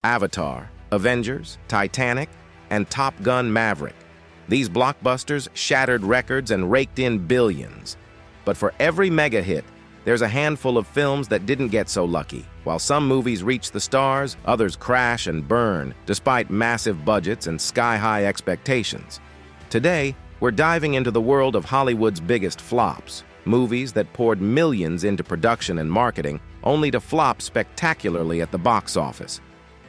Avatar, Avengers, Titanic, and Top Gun: Maverick. These blockbusters shattered records and raked in billions. But for every mega hit, there's a handful of films that didn't get so lucky. While some movies reach the stars, others crash and burn, despite massive budgets and sky-high expectations. Today, we're diving into the world of Hollywood's biggest flops, movies that poured millions into production and marketing, only to flop spectacularly at the box office.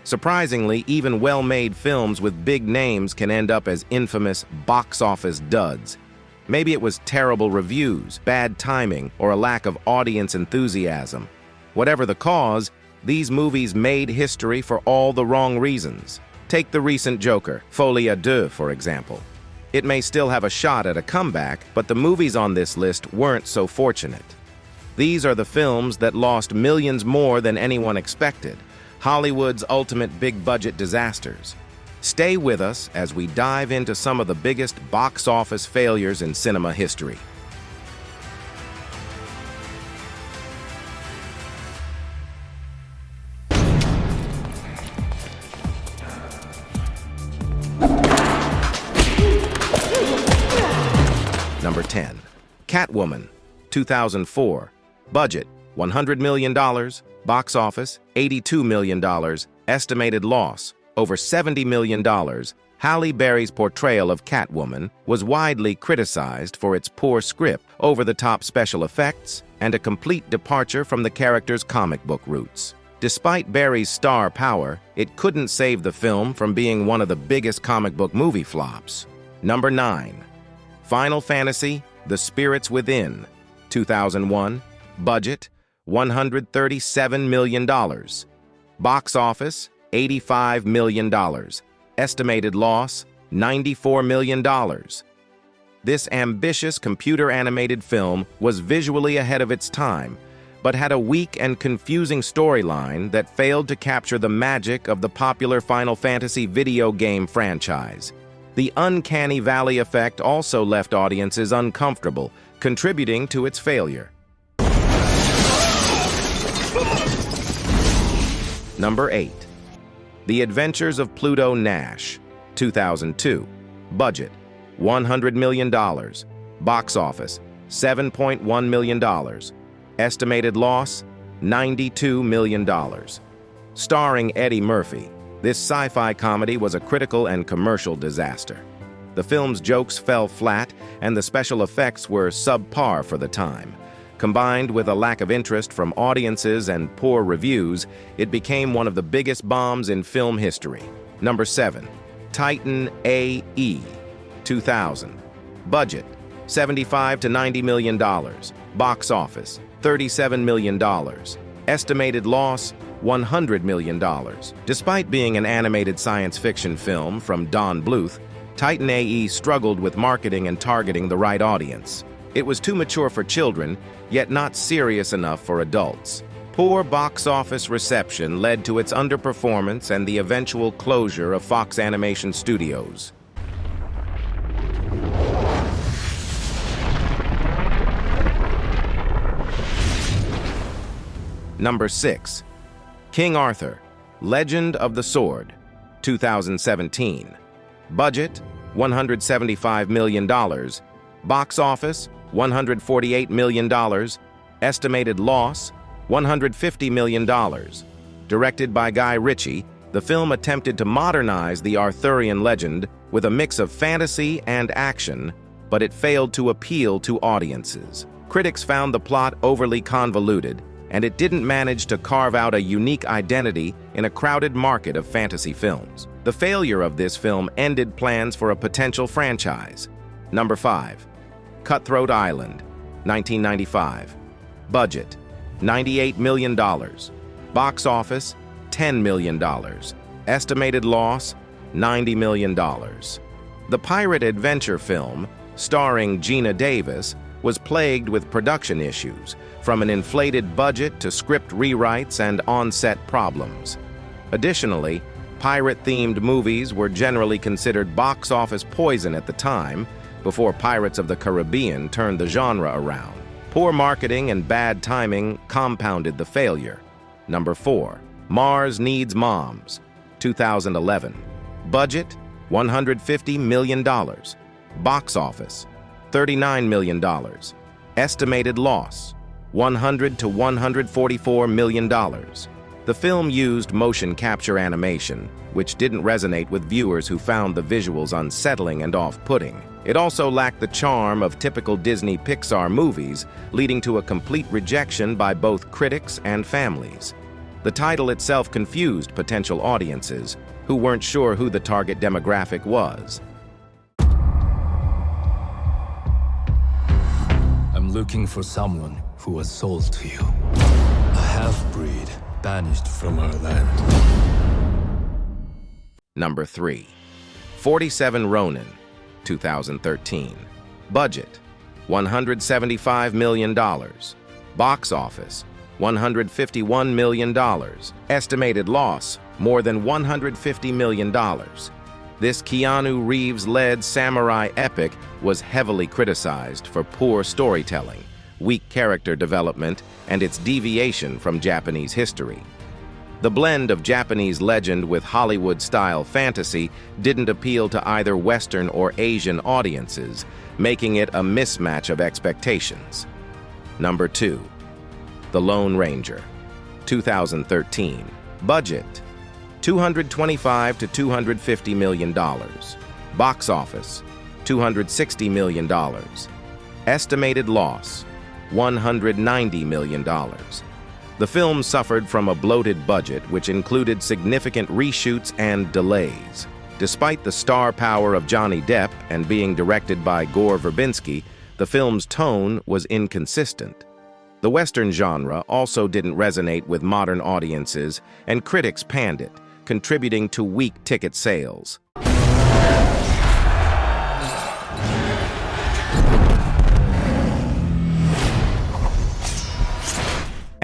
Surprisingly, even well-made films with big names can end up as infamous box office duds. Maybe it was terrible reviews, bad timing, or a lack of audience enthusiasm. Whatever the cause, these movies made history for all the wrong reasons. Take the recent Joker, Folie à Deux, for example. It may still have a shot at a comeback, but the movies on this list weren't so fortunate. These are the films that lost millions more than anyone expected, Hollywood's ultimate big-budget disasters. Stay with us as we dive into some of the biggest box office failures in cinema history. Number 10. Catwoman, 2004. Budget, $100 million. Box office, $82 million. Estimated loss, over $70 million. Halle Berry's portrayal of Catwoman was widely criticized for its poor script, over-the-top special effects, and a complete departure from the character's comic book roots. Despite Berry's star power, it couldn't save the film from being one of the biggest comic book movie flops. Number 9. Final Fantasy: The Spirits Within, 2001. Budget, $137 million. Box office, $85 million. Estimated loss, $94 million. This ambitious computer-animated film was visually ahead of its time, but had a weak and confusing storyline that failed to capture the magic of the popular Final Fantasy video game franchise. The uncanny valley effect also left audiences uncomfortable, contributing to its failure. Number 8. The Adventures of Pluto Nash, 2002. Budget, $100 million. Box office, $7.1 million. Estimated loss, $92 million. Starring Eddie Murphy, this sci-fi comedy was a critical and commercial disaster. The film's jokes fell flat, and the special effects were subpar for the time. Combined with a lack of interest from audiences and poor reviews, it became one of the biggest bombs in film history. Number 7. Titan A.E., 2000. Budget, $75 to $90 million. Box office, $37 million. Estimated loss, $100 million. Despite being an animated science fiction film from Don Bluth, Titan A.E. struggled with marketing and targeting the right audience. It was too mature for children, yet not serious enough for adults. Poor box office reception led to its underperformance and the eventual closure of Fox Animation Studios. Number 6. King Arthur, Legend of the Sword, 2017. Budget, $175 million. Box office, $148 million. Estimated loss, $150 million. Directed by Guy Ritchie, the film attempted to modernize the Arthurian legend with a mix of fantasy and action, but it failed to appeal to audiences. Critics found the plot overly convoluted, and it didn't manage to carve out a unique identity in a crowded market of fantasy films. The failure of this film ended plans for a potential franchise. Number 5. Cutthroat Island, 1995. Budget, $98 million. Box office, $10 million. Estimated loss, $90 million. The pirate adventure film, starring Gina Davis, was plagued with production issues, from an inflated budget to script rewrites and on-set problems. Additionally, pirate-themed movies were generally considered box office poison at the time, before Pirates of the Caribbean turned the genre around. Poor marketing and bad timing compounded the failure. Number 4. Mars Needs Moms, 2011. Budget, $150 million. Box office, $39 million. Estimated loss, $100 to $144 million. The film used motion capture animation, which didn't resonate with viewers who found the visuals unsettling and off-putting. It also lacked the charm of typical Disney Pixar movies, leading to a complete rejection by both critics and families. The title itself confused potential audiences, who weren't sure who the target demographic was. I'm looking for someone who was sold to you. A half-breed banished from our land. Number 3. 47 Ronin, 2013. Budget, $175 million. Box office, $151 million. Estimated loss, more than $150 million. This Keanu Reeves-led samurai epic was heavily criticized for poor storytelling, weak character development, and its deviation from Japanese history. The blend of Japanese legend with Hollywood-style fantasy didn't appeal to either Western or Asian audiences, making it a mismatch of expectations. Number 2. The Lone Ranger, 2013. Budget, $225 to $250 million. Box office, $260 million. Estimated loss, $190 million. The film suffered from a bloated budget, which included significant reshoots and delays. Despite the star power of Johnny Depp and being directed by Gore Verbinski, the film's tone was inconsistent. The Western genre also didn't resonate with modern audiences, and critics panned it, contributing to weak ticket sales.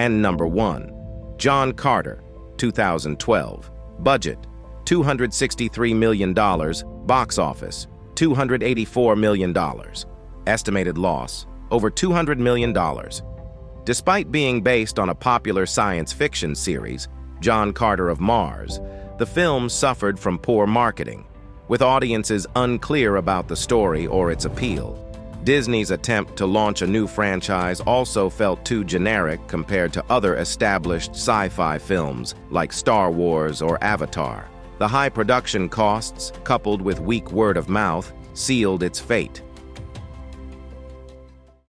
And number 1, John Carter, 2012. Budget, $263 million. Box office, $284 million. Estimated loss, over $200 million. Despite being based on a popular science fiction series, John Carter of Mars, the film suffered from poor marketing, with audiences unclear about the story or its appeal. Disney's attempt to launch a new franchise also felt too generic compared to other established sci-fi films like Star Wars or Avatar. The high production costs, coupled with weak word of mouth, sealed its fate.